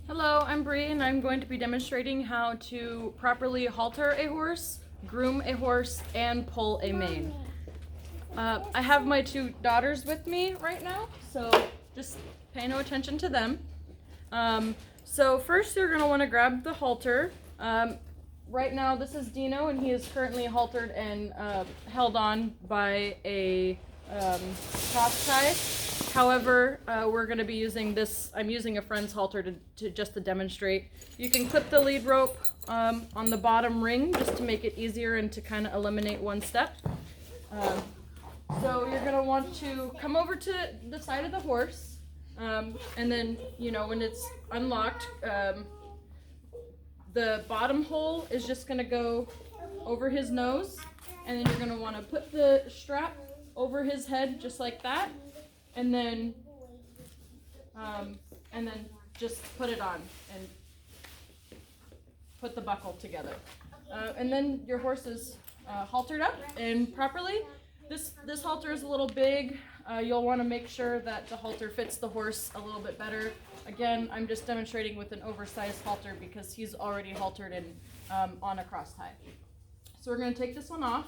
Hello, I'm Bree and I'm going to be demonstrating how to properly halter a horse, groom a horse, and pull a mane. I have my two daughters with me right now, so just pay no attention to them. So first you're going to want to grab the halter. Right now this is Dino and he is currently haltered and held on by a cross tie. However, we're going to be using this. I'm using a friend's halter to demonstrate. You can clip the lead rope on the bottom ring just to make it easier and to kind of eliminate one step. So you're going to want to come over to the side of the horse, and then, when it's unlocked, the bottom hole is just going to go over his nose, and then you're going to want to put the strap over his head just like that. And then just put it on and put the buckle together. And then your horse is haltered up and properly. This halter is a little big. You'll want to make sure that the halter fits the horse a little bit better. Again, I'm just demonstrating with an oversized halter because he's already haltered and on a cross tie. So we're going to take this one off,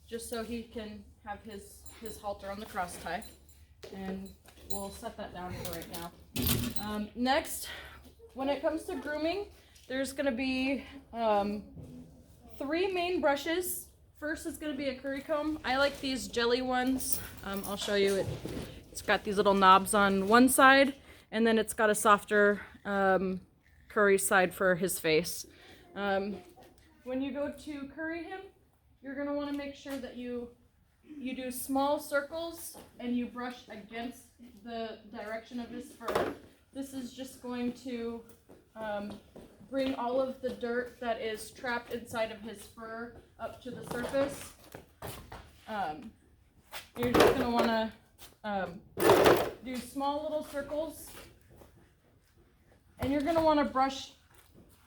just so he can have his halter on the cross tie, and we'll set that down for right now. Next, when it comes to grooming, there's going to be 3 main brushes. First is going to be a curry comb. I like these jelly ones. I'll show you it. It's got these little knobs on one side, and then it's got a softer curry side for his face. When you go to curry him, you're going to want to make sure that you do small circles and you brush against the direction of his fur. This is just going to bring all of the dirt that is trapped inside of his fur up to the surface. You're just going to want to do small little circles, and you're going to want to brush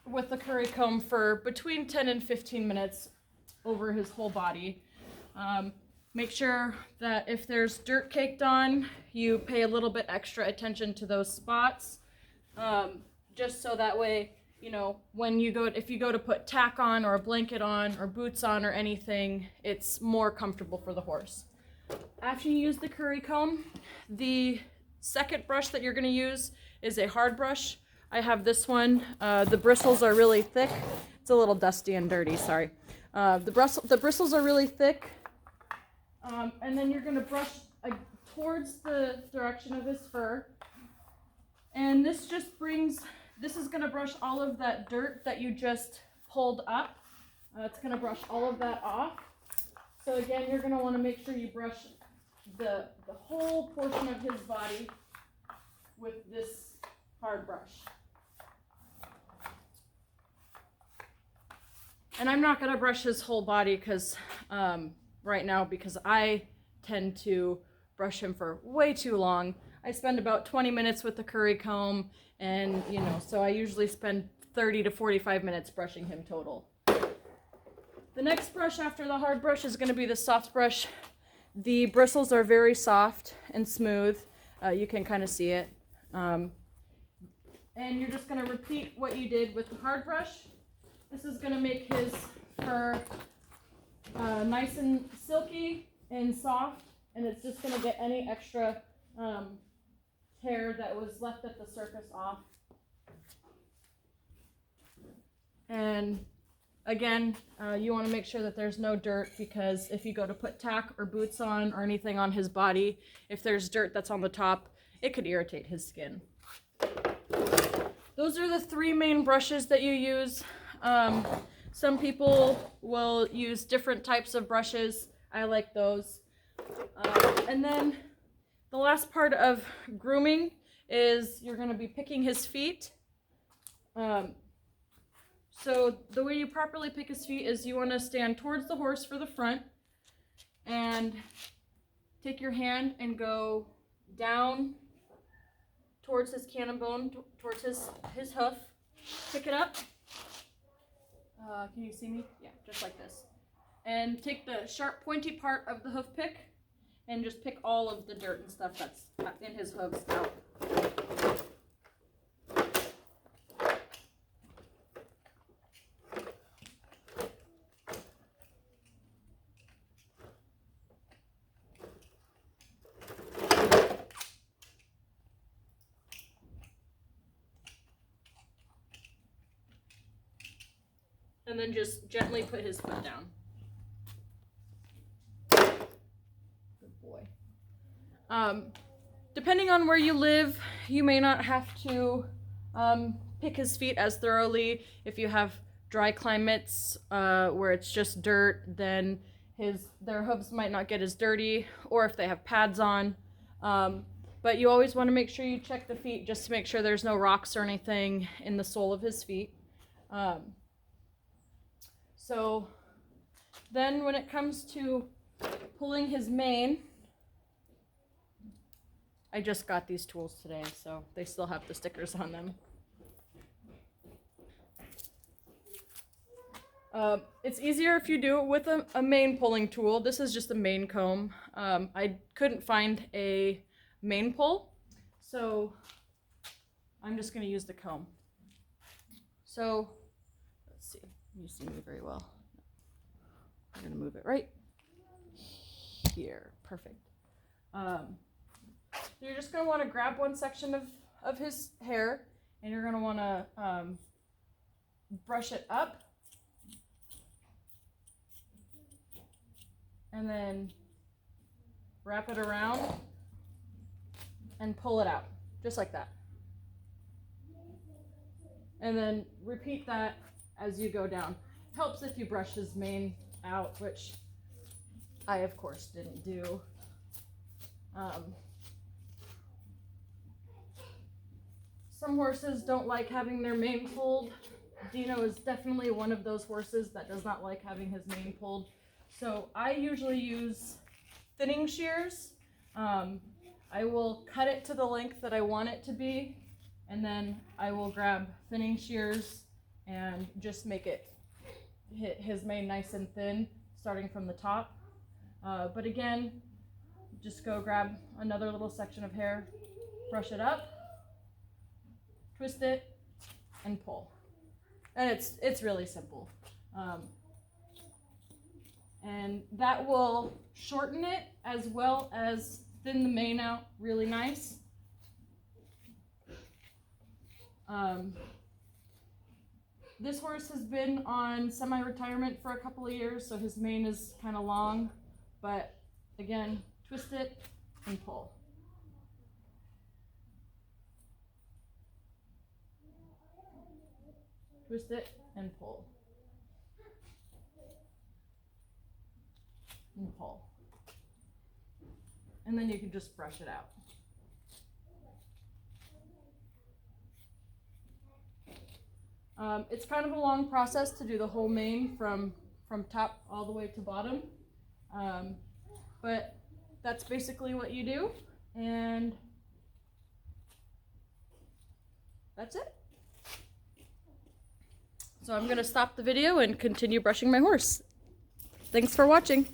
with the curry comb for between 10 and 15 minutes over his whole body. Make sure that if there's dirt caked on, you pay a little bit extra attention to those spots, just so that way, if you go to put tack on or a blanket on or boots on or anything, it's more comfortable for the horse. After you use the curry comb, the second brush that you're going to use is a hard brush. I have this one. The bristles are really thick. It's a little dusty and dirty, sorry. The bristles are really thick, and then you're going to brush towards the direction of his fur, and this is going to brush all of that dirt that you just pulled up. It's going to brush all of that off. So again, you're going to want to make sure you brush the whole portion of his body with this hard brush. And I'm not going to brush his whole body right now because I tend to brush him for way too long. I spend about 20 minutes with the curry comb, and so I usually spend 30 to 45 minutes brushing him total. The next brush after the hard brush is going to be the soft brush. The bristles are very soft and smooth. You can kind of see it. And you're just going to repeat what you did with the hard brush. This is going to make his fur nice and silky and soft, and it's just going to get any extra hair that was left at the surface off. And again, you want to make sure that there's no dirt, because if you go to put tack or boots on or anything on his body, if there's dirt that's on the top, it could irritate his skin. Those are the 3 main brushes that you use. Some people will use different types of brushes. I like those. And then the last part of grooming is you're going to be picking his feet. So the way you properly pick his feet is you want to stand towards the horse for the front and take your hand and go down towards his cannon bone, towards his hoof. Pick it up. Can you see me? Yeah, just like this. And take the sharp pointy part of the hoof pick and just pick all of the dirt and stuff that's in his hooves out. And then just gently put his foot down. Good boy. Depending on where you live, you may not have to pick his feet as thoroughly. If you have dry climates where it's just dirt, then their hooves might not get as dirty, or if they have pads on. But you always want to make sure you check the feet just to make sure there's no rocks or anything in the sole of his feet. So then when it comes to pulling his mane, I just got these tools today, so they still have the stickers on them. It's easier if you do it with a mane pulling tool. This is just a mane comb. I couldn't find a mane pull, so I'm just going to use the comb. So let's see. You see me very well. I'm going to move it right here. Perfect. You're just going to want to grab one section of his hair, and you're going to want to brush it up, and then wrap it around and pull it out, just like that. And then repeat that as you go down. Helps if you brush his mane out, which I of course didn't do. Some horses don't like having their mane pulled. Dino is definitely one of those horses that does not like having his mane pulled. So I usually use thinning shears. I will cut it to the length that I want it to be, and then I will grab thinning shears and just make it hit his mane nice and thin, starting from the top. But again, just go grab another little section of hair, brush it up, twist it, and pull. And it's really simple. And that will shorten it as well as thin the mane out really nice. This horse has been on semi-retirement for a couple of years, so his mane is kind of long, but again, twist it and pull. Twist it and pull. And pull. And then you can just brush it out. It's kind of a long process to do the whole mane from top all the way to bottom, but that's basically what you do, and that's it. So I'm going to stop the video and continue brushing my horse. Thanks for watching.